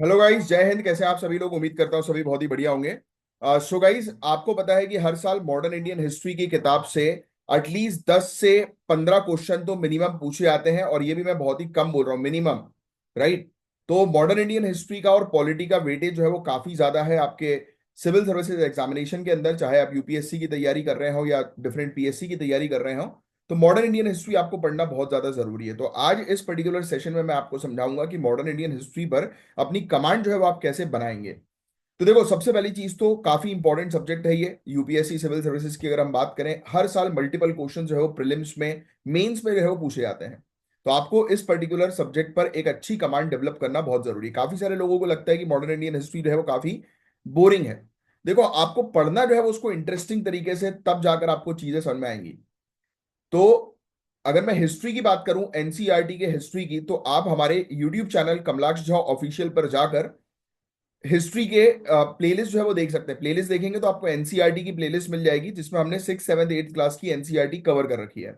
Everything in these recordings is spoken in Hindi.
हेलो गाइस, जय हिंद। कैसे हैं आप सभी लोग? उम्मीद करता हूँ सभी बहुत ही बढ़िया होंगे। सो गाइस, आपको पता है कि हर साल मॉडर्न इंडियन हिस्ट्री की किताब से एटलीस्ट 10 से 15 क्वेश्चन तो मिनिमम पूछे जाते हैं, और ये भी मैं बहुत ही कम बोल रहा हूँ, मिनिमम। राइट। तो मॉडर्न इंडियन हिस्ट्री का और पॉलिटी का वेटेज जो है वो काफी ज्यादा है आपके सिविल सर्विसेज एग्जामिनेशन के अंदर, चाहे आप यूपीएससी की तैयारी कर रहे हो या डिफरेंट पीएससी की तैयारी कर रहे हो। तो मॉडर्न इंडियन हिस्ट्री आपको पढ़ना बहुत ज्यादा जरूरी है। तो आज इस पर्टिकुलर सेशन में मैं आपको समझाऊंगा कि मॉडर्न इंडियन हिस्ट्री पर अपनी कमांड जो है वो आप कैसे बनाएंगे। तो देखो, सबसे पहली चीज तो काफी इंपॉर्टेंट सब्जेक्ट है ये यूपीएससी सिविल सर्विसेज की। अगर हम बात करें, हर साल मल्टीपल क्वेश्चन जो है वो प्रीलिम्स में, मेंस में जो है वो पूछे जाते हैं। तो आपको इस पर्टिकुलर सब्जेक्ट पर एक अच्छी कमांड डेवलप करना बहुत जरूरी है। काफी सारे लोगों को लगता है कि मॉडर्न इंडियन हिस्ट्री जो है वो काफी बोरिंग है। देखो, आपको पढ़ना जो है वो उसको इंटरेस्टिंग तरीके से, तब जाकर आपको चीजें समझ में आएंगी। तो अगर मैं हिस्ट्री की बात करूं, एनसीईआरटी के हिस्ट्री की, तो आप हमारे YouTube channel Kamalaksha Jha official पर जाकर हिस्ट्री के प्लेलिस्ट जो है वो देख सकते हैं। प्लेलिस्ट देखेंगे तो आपको एनसीईआरटी की प्लेलिस्ट मिल जाएगी, जिसमें हमने 6, 7, 8 क्लास की एनसीईआरटी कवर कर रखी है।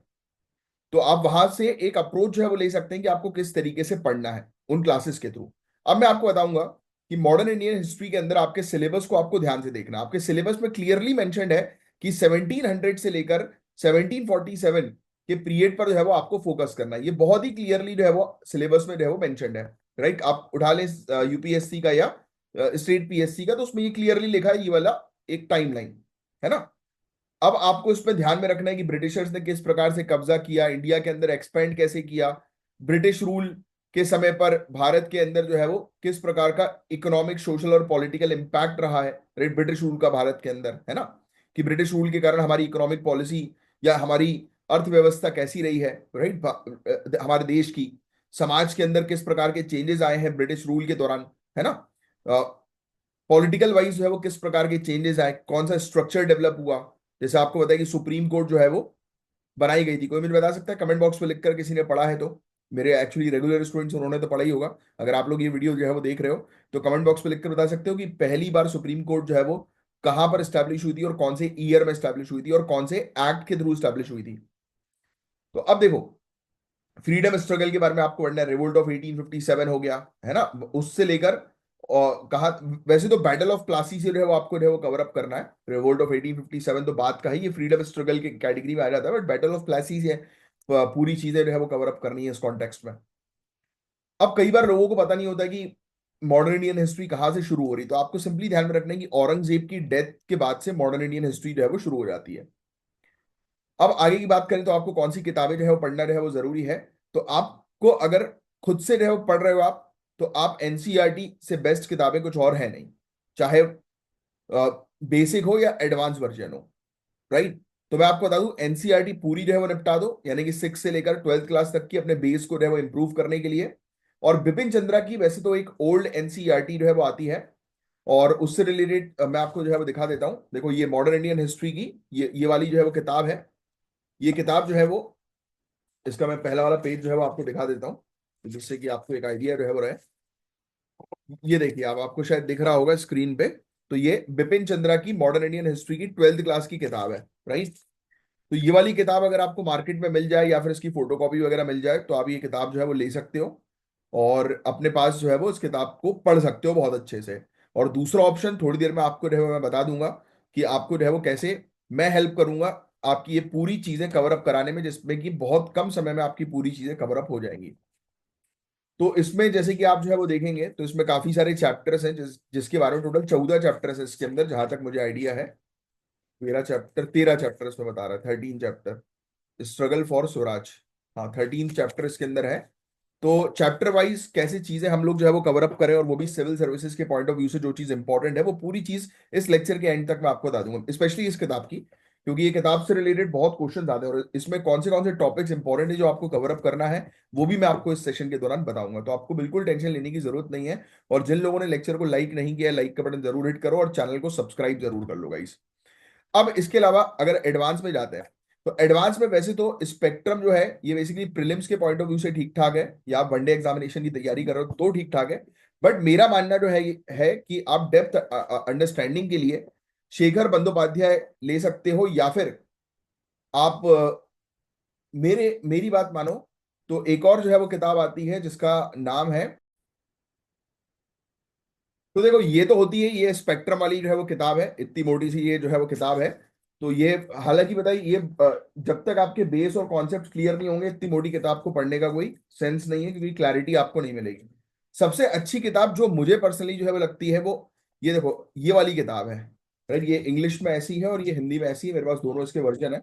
तो आप वहां से एक अप्रोच जो है वो ले सकते हैं कि आपको किस तरीके से पढ़ना है उन क्लासेस के थ्रू। अब मैं आपको बताऊंगा कि मॉडर्न इंडियन हिस्ट्री के अंदर आपके सिलेबस को आपको ध्यान से देखना। आपके सिलेबस में क्लियरली मेंशन्ड है कि 1700 से लेकर 1747 के पीरियड पर जो है वो आपको फोकस करना है। ये बहुत ही क्लियरली जो है वो सिलेबस में जो है वो मेंशन्ड है। राइट। आप उठा लें यूपीएससी का या स्टेट पीएससी का, तो उसमें ये क्लियरली लिखा है, ये वाला एक टाइमलाइन है ना। अब आपको इसमें ध्यान में रखना है कि ब्रिटिशर्स ने किस प्रकार से कब्जा किया, इंडिया के अंदर एक्सपेंड कैसे किया, ब्रिटिश रूल के समय पर भारत के अंदर जो है वो किस प्रकार का इकोनॉमिक, सोशल और पॉलिटिकल इंपैक्ट रहा है। राइट। ब्रिटिश रूल का भारत के अंदर है ना, कि ब्रिटिश रूल के कारण हमारी इकोनॉमिक पॉलिसी या हमारी अर्थव्यवस्था कैसी रही है। राइट। हमारे देश की समाज के अंदर किस प्रकार के चेंजेस आए हैं ब्रिटिश रूल के दौरान, है ना। पॉलिटिकल वाइज जो है वो किस प्रकार के चेंजेस आए, कौन सा स्ट्रक्चर डेवलप हुआ। जैसे आपको बताया कि सुप्रीम कोर्ट जो है वो बनाई गई थी। कोई मुझे बता सकता है कमेंट बॉक्स में लिखकर, किसी ने पढ़ा है तो? मेरे एक्चुअली रेगुलर स्टूडेंट्स, उन्होंने तो पढ़ा ही होगा। अगर आप लोग ये वीडियो जो है वो देख रहे हो, तो कमेंट बॉक्स में लिखकर बता सकते हो कि पहली बार सुप्रीम कोर्ट जो है वो कहां पर स्टैब्लिश हुई थी, और कौन से ईयर में स्टैब्लिश हुई थी, और कौन से एक्ट के थ्रू स्टैब्लिश हुई थी। तो अब देखो, फ्रीडम स्ट्रगल के बारे में आपको पढ़ना है। रिवोल्ट ऑफ 1857 हो गया, है ना, उससे लेकर और कहा। वैसे तो बैटल ऑफ प्लासी से जो है वो आपको जो है वो कवर अप करना है। रिवोल्ट ऑफ 1857 तो बात का है, ये फ्रीडम स्ट्रगल की कैटेगरी में आ जाता है, बट बैटल ऑफ प्लासी से पूरी चीजें जो है वो कवर अप करनी है इस कॉन्टेक्स्ट में। अब कई बार लोगों को पता नहीं होता कि मॉडर्न इंडियन हिस्ट्री कहाँ से शुरू हो रही। तो आपको सिंपली ध्यान में रखना है कि औरंगजेब की डेथ के बाद से मॉडर्न इंडियन हिस्ट्री जो है वो शुरू हो जाती है। अब आगे की बात करें तो आपको कौन सी किताबें जो है वो पढ़ना जो है वो जरूरी है। तो आपको अगर खुद से जो है वो पढ़ रहे हो आप, तो आप एनसीईआरटी से बेस्ट किताबें कुछ और है नहीं, चाहे बेसिक हो या एडवांस वर्जन हो। राइट। तो मैं आपको बता दूं, एनसीईआरटी पूरी जो है वो निपटा दो, यानी कि 6 से लेकर 12th क्लास तक की, अपने बेस को जो है वो इंप्रूव करने के लिए। और बिपिन चंद्रा की वैसे तो एक ओल्ड एनसीईआरटी जो है वो आती है, और उससे रिलेटेड मैं आपको जो है वो दिखा देता हूं। देखो, ये मॉडर्न इंडियन हिस्ट्री की ये वाली जो है वो किताब है। ये किताब जो है वो, इसका मैं पहला वाला पेज जो है वो आपको दिखा देता हूँ, जिससे कि आपको एक आइडिया जो है वो रहे। ये देखिए, आप आपको शायद दिख रहा होगा स्क्रीन पे। तो ये बिपिन चंद्रा की मॉडर्न इंडियन हिस्ट्री की 12th क्लास की किताब है। राइट। तो ये वाली किताब अगर आपको मार्केट में मिल जाए, या फिर इसकी फोटोकॉपी वगैरह मिल जाए, तो आप ये किताब जो है वो ले सकते हो, और अपने पास जो है वो इस किताब को पढ़ सकते हो बहुत अच्छे से। और दूसरा ऑप्शन थोड़ी देर में आपको जो है वो मैं बता दूंगा कि आपको जो है वो कैसे मैं हेल्प करूंगा आपकी ये पूरी चीजें कवर अप कराने में, जिसमें कि बहुत कम समय में आपकी पूरी चीजें कवर अप हो जाएंगी। तो इसमें जैसे कि आप जो है वो देखेंगे, तो इसमें काफी सारे चैप्टर्स हैं, जिसके बारे में टोटल 14 चैप्टर्स है इसके अंदर, जहां तक मुझे आइडिया है। 13 चैप्टर इसमें बता रहा है, 13 चैप्टर, स्ट्रगल फॉर स्वराज। हाँ, 13 चैप्टर इसके अंदर है। तो चैप्टर वाइज कैसे चीजें हम लोग जो है वो कवर अप करें, और वो भी सिविल सर्विसेज के पॉइंट ऑफ व्यू से, जो चीज इंपॉर्टेंट है वो पूरी चीज इस लेक्चर के एंड तक मैं आपको बता दूंगा, स्पेशली इस किताब की, क्योंकि ये किताब से रिलेटेड बहुत क्वेश्चन आते हैं, और इसमें कौन से टॉपिक्स इंपॉर्टेंट है जो आपको कवर अप करना है, वो भी मैं आपको इस सेशन के दौरान बताऊंगा। तो आपको बिल्कुल टेंशन लेने की जरूरत नहीं है। और जिन लोगों ने लेक्चर को लाइक नहीं किया, लाइक का बटन जरूर हिट करो, और चैनल को सब्सक्राइब जरूर कर लो गाइस। अब इसके अलावा अगर एडवांस में जाते हैं, तो एडवांस में वैसे तो स्पेक्ट्रम जो है ये बेसिकली प्रीलिम्स के पॉइंट ऑफ व्यू से ठीक ठाक है, या आप वनडे एग्जामिनेशन की तैयारी कर रहे हो तो ठीक ठाक है। बट मेरा मानना जो है कि आप डेप्थ अंडरस्टैंडिंग के लिए शेखर बंदोपाध्याय ले सकते हो, या फिर आप मेरी बात मानो तो एक और जो है वो किताब आती है जिसका नाम है तो देखो ये तो होती है, ये स्पेक्ट्रम वाली जो है वो किताब है, इतनी मोटी सी ये जो है वो किताब है। तो ये, हालांकि बताइए ये जब तक आपके बेस और कॉन्सेप्ट क्लियर नहीं होंगे, इतनी मोटी किताब को पढ़ने का कोई सेंस नहीं है, क्योंकि क्लैरिटी आपको नहीं मिलेगी। सबसे अच्छी किताब जो मुझे पर्सनली जो है वो लगती है, वो ये देखो, ये वाली किताब है। राइट, ये इंग्लिश में ऐसी है और ये हिंदी में ऐसी है, मेरे पास दोनों इसके वर्जन है।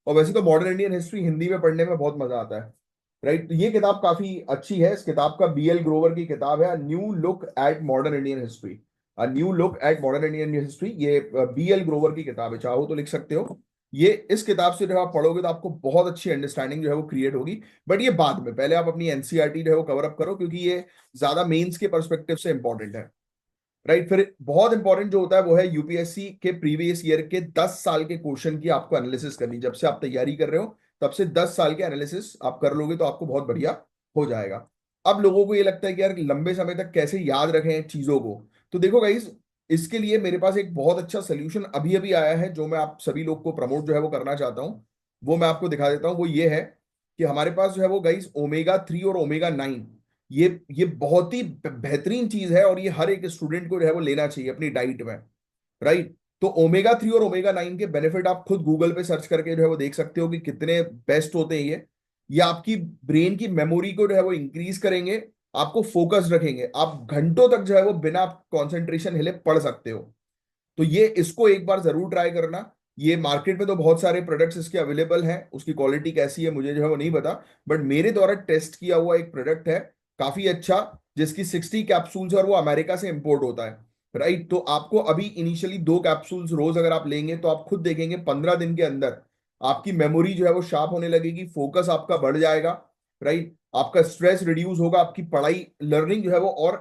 और वैसे तो मॉडर्न इंडियन हिस्ट्री हिंदी में पढ़ने में बहुत मजा आता है। राइट, तो ये किताब काफी अच्छी है। इस किताब का BL ग्रोवर की किताब है, new look at modern Indian history. New look at modern Indian history, ये BL ग्रोवर की किताब है, चाहो तो लिख सकते हो। ये इस किताब से जो आप पढ़ोगे तो आपको बहुत अच्छी अंडरस्टैंडिंग जो है वो क्रिएट होगी। बट ये बाद में, पहले आप अपनी NCERT जो है वो कवर अप करो, क्योंकि ये ज्यादा मेंस के परस्पेक्टिव से इंपॉर्टेंट है। राइट, फिर बहुत इंपॉर्टेंट जो होता है वो है यूपीएससी के प्रीवियस ईयर के 10 साल के क्वेश्चन की आपको एनालिसिस करनी। जब से आप तैयारी कर रहे हो तब से 10 साल के एनालिसिस आप कर लोगे तो आपको बहुत बढ़िया हो जाएगा। अब लोगों को ये लगता है कि यार लंबे समय तक कैसे याद रखें चीजों को। तो देखो गाइस, इसके लिए मेरे पास एक बहुत अच्छा सोल्यूशन अभी अभी आया है, जो मैं आप सभी लोग को प्रमोट जो है वो करना चाहता हूँ। वो मैं आपको दिखा देता हूँ। वो ये है कि हमारे पास जो है वो गाइस ओमेगा 3 और ओमेगा 9, ये बहुत ही बेहतरीन चीज है, और ये हर एक स्टूडेंट को जो है वो लेना चाहिए अपनी डाइट में। राइट, तो ओमेगा 3 और ओमेगा 9 के बेनिफिट आप खुद गूगल पे सर्च करके जो है वो देख सकते हो कि कितने बेस्ट होते हैं ये आपकी ब्रेन की मेमोरी को जो है वो इंक्रीज करेंगे, आपको फोकस रखेंगे, आप घंटों तक जो है वो बिना कंसंट्रेशन हिले पढ़ सकते हो। तो ये इसको एक बार जरूर ट्राई करना। ये मार्केट में तो बहुत सारे प्रोडक्ट्स इसके अवेलेबल हैं, उसकी क्वालिटी कैसी है मुझे जो है वो नहीं पता। बट मेरे द्वारा टेस्ट किया हुआ एक प्रोडक्ट है, काफी अच्छा, जिसकी 60 कैप्सूल्स और वो अमेरिका से इंपोर्ट होता है। राइट, तो आपको अभी इनिशियली 2 कैप्सूल्स रोज अगर आप लेंगे तो आप खुद देखेंगे 15 दिन के अंदर आपकी मेमोरी जो है वो शार्प होने लगेगी, फोकस आपका बढ़ जाएगा। राइट, आपका स्ट्रेस रिड्यूस होगा, आपकी पढ़ाई लर्निंग जो है वो और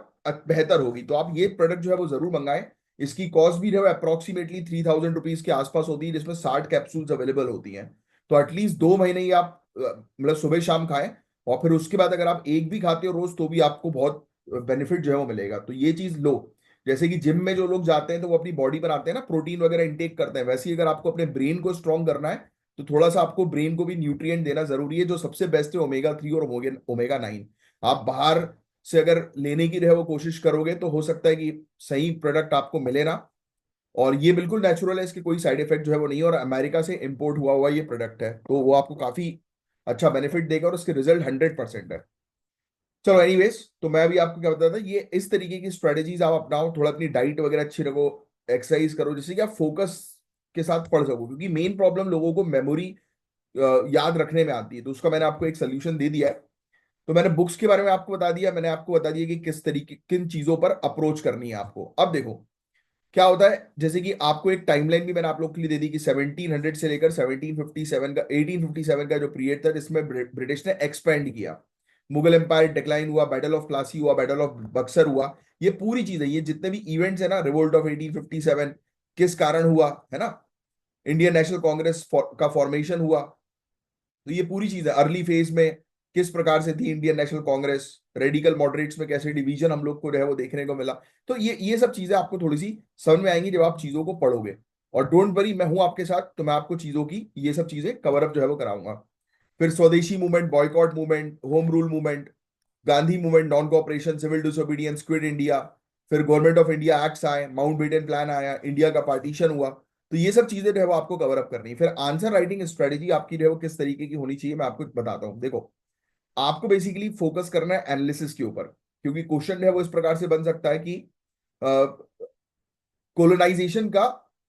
बेहतर होगी। तो आप ये प्रोडक्ट जो है वो जरूर मंगाएं। इसकी कॉस्ट भी जो है अप्रोक्सीमेटली ₹3000 के आसपास होती है, जिसमें 60 कैप्सूल्स अवेलेबल होती हैं। तो एटलीस्ट 2 महीने ही आप मतलब सुबह शाम खाएं। और फिर उसके बाद अगर आप एक भी खाते हो रोज तो भी आपको बहुत बेनिफिट जो है वो मिलेगा। तो ये चीज लो। जैसे कि जिम में जो लोग जाते हैं तो वो अपनी बॉडी बनाते हैं ना, प्रोटीन वगैरह इंटेक करते हैं, वैसे ही अगर आपको अपने ब्रेन को स्ट्रांग करना है तो थोड़ा सा आपको ब्रेन को भी न्यूट्रिएंट देना जरूरी है। जो सबसे बेस्ट है ओमेगा 3 और ओमेगा 9। आप बाहर से अगर लेने की जो है वो कोशिश करोगे तो हो सकता है कि सही प्रोडक्ट आपको मिले ना। और ये बिल्कुल नेचुरल है, इसके कोई साइड इफेक्ट जो है वो नहीं है, और अमेरिका से इंपोर्ट हुआ हुआ ये प्रोडक्ट है, तो वो आपको काफी अच्छा बेनिफिट देगा और इसके रिजल्ट 100% है। चलो एनीवेज, तो मैं अभी आपको क्या बताता था, ये इस तरीके की स्ट्रेटेजीज आप अपनाओ, थोड़ा अपनी डाइट वगैरह अच्छी रखो, एक्सरसाइज करो, जिससे कि आप फोकस के साथ पढ़ सको, क्योंकि मेन प्रॉब्लम लोगों को मेमोरी याद रखने में आती है। तो उसका मैंने आपको एक सोल्यूशन दे दिया है। तो मैंने बुक्स के बारे में आपको बता दिया, मैंने आपको बता दिया कि किस तरीके किन चीजों पर अप्रोच करनी है आपको। अब देखो क्या होता है, जैसे कि आपको एक टाइमलाइन भी मैंने आप लोग के लिए दे दी कि 1700 से लेकर 1757 का 1857 का जो पीरियड था, जिसमें ब्रिटिश ने एक्सपेंड किया, मुगल एम्पायर डिक्लाइन हुआ, बैटल ऑफ प्लासी हुआ, बैटल ऑफ बक्सर हुआ। ये पूरी चीजें, ये जितने भी इवेंट्स है ना, रिवोल्ट ऑफ 1857 किस कारण हुआ है ना, इंडियन नेशनल कांग्रेस का फॉर्मेशन हुआ। तो ये पूरी चीज है, अर्ली फेज में किस प्रकार से थी Indian National Congress, radical moderates में कैसे डिवीजन हम लोग को जो है वो देखने को मिला। तो ये सब चीजें आपको थोड़ी सी समझ में आएंगी जब आप चीजों को पढ़ोगे। और डोंट वरी, मैं हूं आपके साथ, तो मैं आपको चीजों की ये सब चीजें कवर अप जो है वो कराऊंगा। फिर Swadeshi movement, boycott movement, home rule movement, Gandhi movement, non cooperation, civil disobedience, quit India, फिर गवर्नमेंट ऑफ इंडिया एक्ट्स आए, माउंट बेटन प्लान आया, इंडिया का पार्टीशन हुआ। तो ये सब चीजें जो है वो आपको कवर अप करनी है। फिर आंसर राइटिंग स्ट्रेटेजी आपकी जो है वो किस तरीके की होनी चाहिए मैं आपको बताता हूँ। देखो, आपको बेसिकली फोकस करना है एनालिसिस के ऊपर, क्योंकि क्वेश्चन है वो इस प्रकार से बन सकता है कि कोलोनाइजेशन का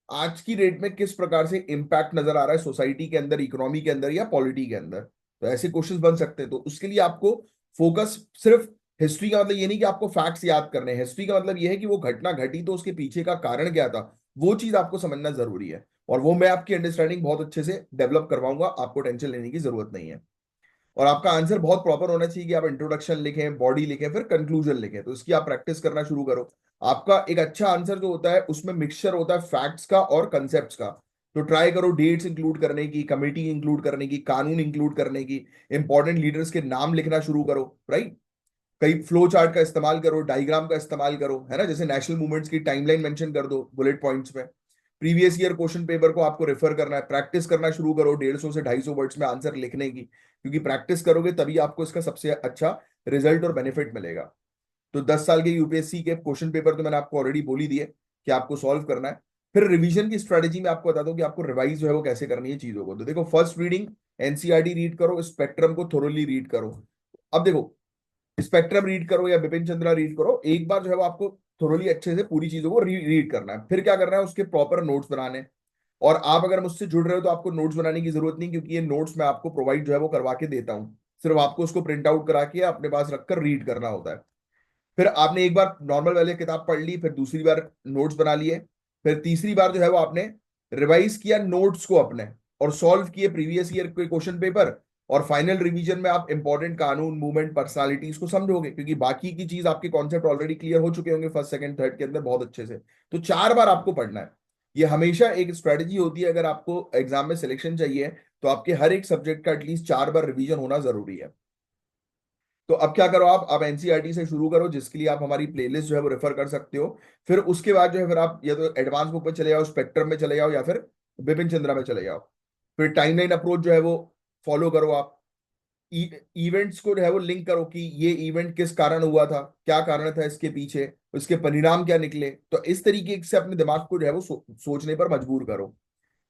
आज की डेट में किस प्रकार से इंपैक्ट नजर आ रहा है सोसाइटी के अंदर, इकोनॉमी के अंदर या पॉलिटी के अंदर। तो ऐसे क्वेश्चंस बन सकते हैं। तो उसके लिए आपको फोकस सिर्फ हिस्ट्री का मतलब ये नहीं कि आपको फैक्ट्स याद करने हैं, हिस्ट्री का मतलब ये है कि वो घटना घटी तो उसके पीछे का कारण क्या था, वो चीज आपको समझना जरूरी है। और वो मैं आपकी अंडरस्टैंडिंग बहुत अच्छे से डेवलप करवाऊंगा, आपको टेंशन लेने की जरूरत नहीं है। और आपका आंसर बहुत प्रॉपर होना चाहिए कि आप इंट्रोडक्शन लिखें, बॉडी लिखें, फिर कंक्लूजन लिखें। तो इसकी आप प्रैक्टिस करना शुरू करो। आपका एक अच्छा आंसर जो होता है उसमें मिक्सचर होता है फैक्ट्स का और कंसेप्ट्स का। तो ट्राई करो डेट्स इंक्लूड करने की, कमेटी इंक्लूड करने की, कानून इंक्लूड करने की, इंपॉर्टेंट लीडर्स के नाम लिखना शुरू करो। राइट, कई फ्लो चार्ट का इस्तेमाल करो, डायग्राम का इस्तेमाल करो, है ना, जैसे नेशनल मूवमेंट्स की टाइमलाइन मेंशन कर दो बुलेट पॉइंट्स में। प्रीवियस ईयर क्वेश्चन पेपर को आपको रेफर करना है, प्रैक्टिस करना शुरू करो 150 से 250 वर्ड्स में आंसर लिखने की, क्योंकि प्रैक्टिस करोगे तभी आपको इसका सबसे अच्छा रिजल्ट और बेनिफिट मिलेगा। तो 10 साल के यूपीएससी के क्वेश्चन पेपर तो मैंने आपको ऑलरेडी बोल ही दिए कि आपको सॉल्व करना है। फिर रिवीजन की स्ट्रेटेजी में आपको बता दूं कि आपको रिवाइज जो है वो कैसे करनी है चीजों को। तो देखो, फर्स्ट रीडिंग एनसीईआरटी रीड करो, स्पेक्ट्रम को थोरोली रीड करो। अब देखो, स्पेक्ट्रम रीड करो या बिपिन चंद्रा रीड करो, एक बार जो है वो आपको थोरोली अच्छे से पूरी चीजों को रीड करना है। फिर क्या करना है, उसके प्रॉपर नोट्स बनाने। और आप अगर मुझसे जुड़ रहे हो तो आपको नोट्स बनाने की जरूरत नहीं, क्योंकि ये नोट्स मैं आपको प्रोवाइड जो है वो करवा के देता हूँ। सिर्फ आपको उसको प्रिंट आउट करा के अपने पास रखकर रीड करना होता है। फिर आपने एक बार नॉर्मल वाले किताब पढ़ ली, फिर दूसरी बार नोट्स बना लिए, फिर तीसरी बार जो है वो आपने रिवाइज किया नोट्स को अपने, और सॉल्व किए प्रीवियस ईयर के क्वेश्चन पेपर। और फाइनल रिवीजन में आप इंपॉर्टेंट कानून, मूवमेंट, पर्सनालिटीज को समझोगे, क्योंकि बाकी की चीज आपके कॉन्सेप्ट ऑलरेडी क्लियर हो चुके होंगे फर्स्ट सेकंड थर्ड के अंदर बहुत अच्छे से। तो 4 बार आपको पढ़ना है। ये हमेशा एक स्ट्रेटेजी होती है, अगर आपको एग्जाम में सिलेक्शन चाहिए तो आपके हर एक सब्जेक्ट का एटलीस्ट 4 बार रिवीजन होना जरूरी है। तो अब क्या करो, आप एनसीईआरटी से शुरू करो, जिसके लिए आप हमारी प्लेलिस्ट जो है वो रेफर कर सकते हो। फिर उसके बाद जो है फिर आप या तो एडवांस बुक में चले जाओ, स्पेक्ट्रम में चले जाओ, या फिर बिपिन चंद्रा में चले जाओ। फिर टाइमलाइन अप्रोच जो है वो फॉलो करो आप। इवेंट्स को जो है वो लिंक करो कि ये इवेंट किस कारण हुआ था, क्या कारण था इसके पीछे, उसके परिणाम क्या निकले। तो इस तरीके से अपने दिमाग को जो है वो सोचने पर मजबूर करो।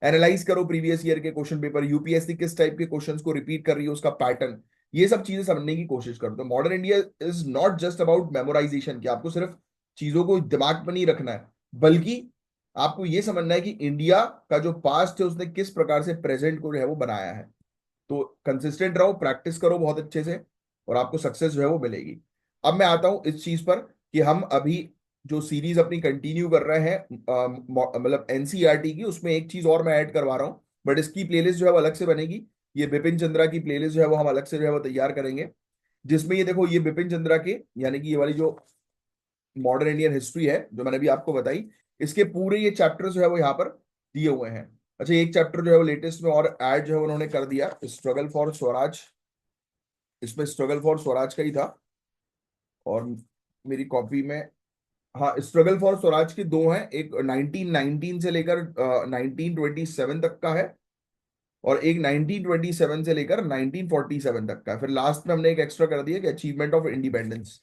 एनालाइज करो प्रीवियस ईयर के क्वेश्चन पेपर, यूपीएससी किस टाइप के क्वेश्चंस को रिपीट कर रही है, उसका पैटर्न। ये सब चीजें समझने की कोशिश करो। तो modern India is not just about memorisation, कि आपको सिर्फ चीजों को दिमाग में नहीं रखना है, बल्कि आपको ये समझना है कि इंडिया का जो पास्ट है उसने किस प्रकार से प्रेजेंट को जो है वो बनाया है। तो कंसिस्टेंट रहो, प्रैक्टिस करो बहुत अच्छे से, और आपको सक्सेस जो है वो मिलेगी। अब मैं आता हूं इस चीज पर कि हम अभी जो सीरीज अपनी कंटिन्यू कर रहे हैं, मतलब एनसीईआरटी की, उसमें एक चीज और मैं ऐड करवा रहा हूँ, बट इसकी प्लेलिस्ट जो है वो अलग से बनेगी। ये बिपिन चंद्रा की प्लेलिस्ट जो है वो हम अलग से जो है वो तैयार करेंगे, जिसमें ये देखो, ये बिपिन चंद्रा के, यानी कि ये वाली जो मॉडर्न इंडियन हिस्ट्री है जो मैंने अभी आपको बताई, इसके पूरे ये चैप्टर जो है वो यहाँ पर दिए हुए हैं। अच्छा, एक चैप्टर जो है वो लेटेस्ट में और ऐड जो है उन्होंने कर दिया, स्ट्रगल फॉर स्वराज। इसमें स्ट्रगल फॉर स्वराज का ही था, और मेरी कॉपी में, हाँ, स्ट्रगल फॉर स्वराज के दो हैं, एक 1919 से लेकर 1927 तक का है, और एक 1927 से लेकर 1947 तक का है। फिर लास्ट में हमने एक एक्स्ट्रा कर दिया कि अचीवमेंट ऑफ इंडिपेंडेंस,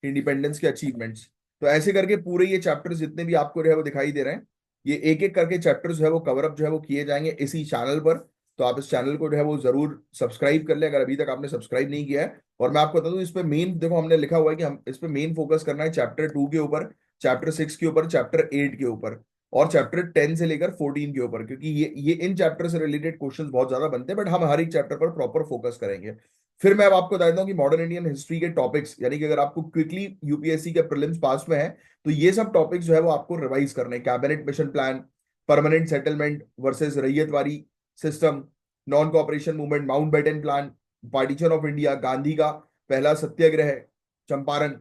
इंडिपेंडेंस के अचीवमेंट्स। तो ऐसे करके पूरे ये चैप्टर्स जितने भी आपको जो है वो दिखाई दे रहे हैं, ये एक एक करके चैप्टर्स जो है वो कवर अप जो है वो किए जाएंगे इसी चैनल पर। तो आप इस चैनल को जो है वो जरूर सब्सक्राइब कर ले, अगर अभी तक आपने सब्सक्राइब नहीं किया है। और मैं आपको बता दूं, इस पे मेन देखो हमने लिखा हुआ है कि हम इस पे मेन फोकस करना है चैप्टर 2 के ऊपर, चैप्टर 6 के ऊपर, चैप्टर 8 के ऊपर, और चैप्टर 10 से लेकर 14 के ऊपर, क्योंकि ये इन चैप्टर से रिलेटेड क्वेश्चंस बहुत ज्यादा बनते हैं, बट हम हर एक चैप्टर पर प्रॉपर फोकस करेंगे। फिर मैं अब आपको बता देता हूँ कि मॉडर्न इंडियन हिस्ट्री के टॉपिक्स, यानी कि अगर आपको क्विकली यूपीएससी के प्रीलिम्स पास में है, तो ये सब टॉपिक्स जो है वो आपको रिवाइज करने हैं। Cabinet mission plan, permanent settlement versus Ryotwari system, non cooperation movement, Mountbatten plan, partition of India, Gandhi का पहला सत्याग्रह, चंपारण,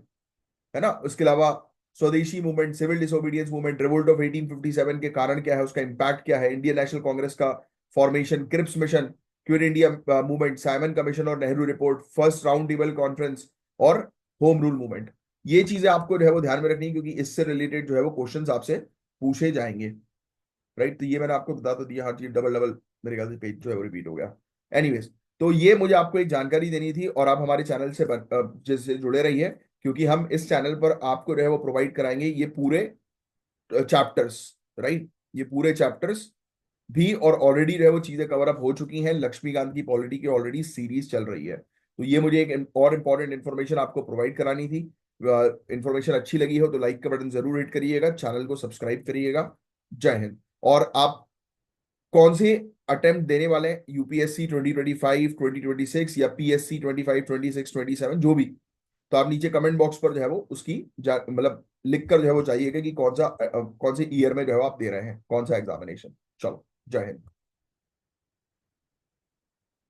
है ना। उसके अलावा Swadeshi movement, civil disobedience movement, revolt of 1857 के कारण क्या है, उसका इंपैक्ट क्या है, इंडियन नेशनल कांग्रेस का formation, Cripps mission, quit India movement, Simon commission और Nehru report, first round table conference, और होम रूल मूवमेंट। ये चीजें आपको जो है वो ध्यान में रखनी है, क्योंकि इससे रिलेटेड जो है वो क्वेश्चंस आपसे पूछे जाएंगे। राइट, तो ये मैंने आपको बता तो दिया, हर चीज डबल डबल मेरे ख्याल से पेज जो है वो रिपीट हो गया। एनीवेज, तो ये मुझे आपको एक जानकारी देनी थी, और आप हमारे चैनल से जैसे जुड़े रहिए, क्योंकि हम इस चैनल पर आपको जो है वो प्रोवाइड कराएंगे ये पूरे चैप्टर्स। राइट, ये पूरे चैप्टर्स भी, और ऑलरेडी जो है वो चीजें कवर अप हो चुकी हैं, लक्ष्मीकांत की पॉलिटी की ऑलरेडी सीरीज चल रही है। तो ये मुझे एक और इम्पॉर्टेंट इन्फॉर्मेशन आपको प्रोवाइड करानी थी। इन्फॉर्मेशन अच्छी लगी हो तो लाइक का बटन जरूर हिट करिएगा, चैनल को सब्सक्राइब करिएगा। जय हिंद। और आप कौन से अटेम्प्ट देने वाले हैं, यूपीएससी 2025, 2026, या पीएससी 25, 26, 27, जो भी, तो आप नीचे कमेंट बॉक्स पर जो है वो उसकी मतलब लिख कर जो है वो चाहिएगा कि कौन सा कौन से ईयर में जो है वो आप दे रहे हैं, कौन सा एग्जामिनेशन। चलो, जय हिंद।